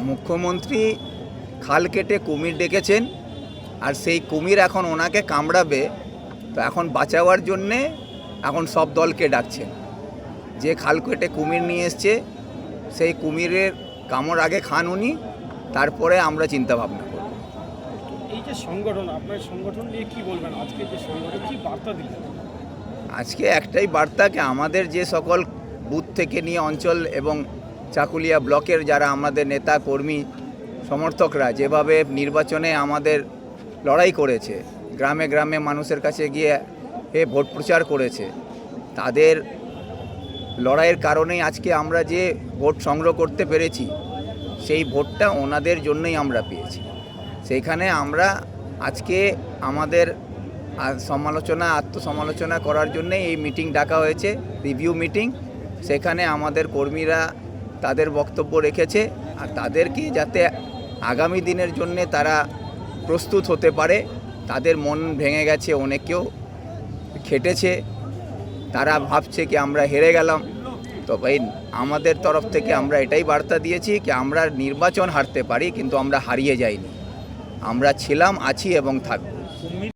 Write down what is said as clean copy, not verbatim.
মুখ্যমন্ত্রী খাল কেটে কুমির ডেকেছেন, আর সেই কুমির এখন ওনাকে কামড়াবে। তো এখন বাঁচাবার জন্যে এখন সব দলকে ডাকছেন যে খাল কেটে কুমির নিয়ে এসছে, সেই কুমিরের কামড় আগে খান উনি, তারপরে আমরা চিন্তা ভাবনা করব। এই যে সংগঠন, আপনার সংগঠন নিয়ে কি বলবেন? আজকে যে সংগঠন কি বার্তা দিলেন? আজকে একটাই বার্তাকে আমাদের যে সকল বুথ থেকে নিয়ে অঞ্চল এবং চাকুলিয়া ব্লকের যারা আমাদের নেতা কর্মী সমর্থকরা যেভাবে নির্বাচনে আমাদের লড়াই করেছে, গ্রামে গ্রামে মানুষের কাছে গিয়ে ভোট প্রচার করেছে, তাদের লড়াইয়ের কারণেই আজকে আমরা যে ভোট সংগ্রহ করতে পেরেছি, সেই ভোটটা ওনাদের জন্যই আমরা পেয়েছি। সেইখানে আমরা আজকে আমাদের আত্মসমালোচনা করার জন্যে এই মিটিং ডাকা হয়েছে, রিভিউ মিটিং। সেখানে আমাদের কর্মীরা তাদের বক্তব্য রেখেছে, আর তাদেরকে যাতে আগামী দিনের জন্যে তারা প্রস্তুত হতে পারে। তাদের মন ভেঙে গেছে, অনেকেও খেটেছে, তারা ভাবছে কি আমরা হেরে গেলাম। তবে আমাদের তরফ থেকে আমরা এটাই বার্তা দিয়েছি কি আমরা নির্বাচন হারতে পারি, কিন্তু আমরা হারিয়ে যাইনি। আমরা ছিলাম, আছি এবং থাকব।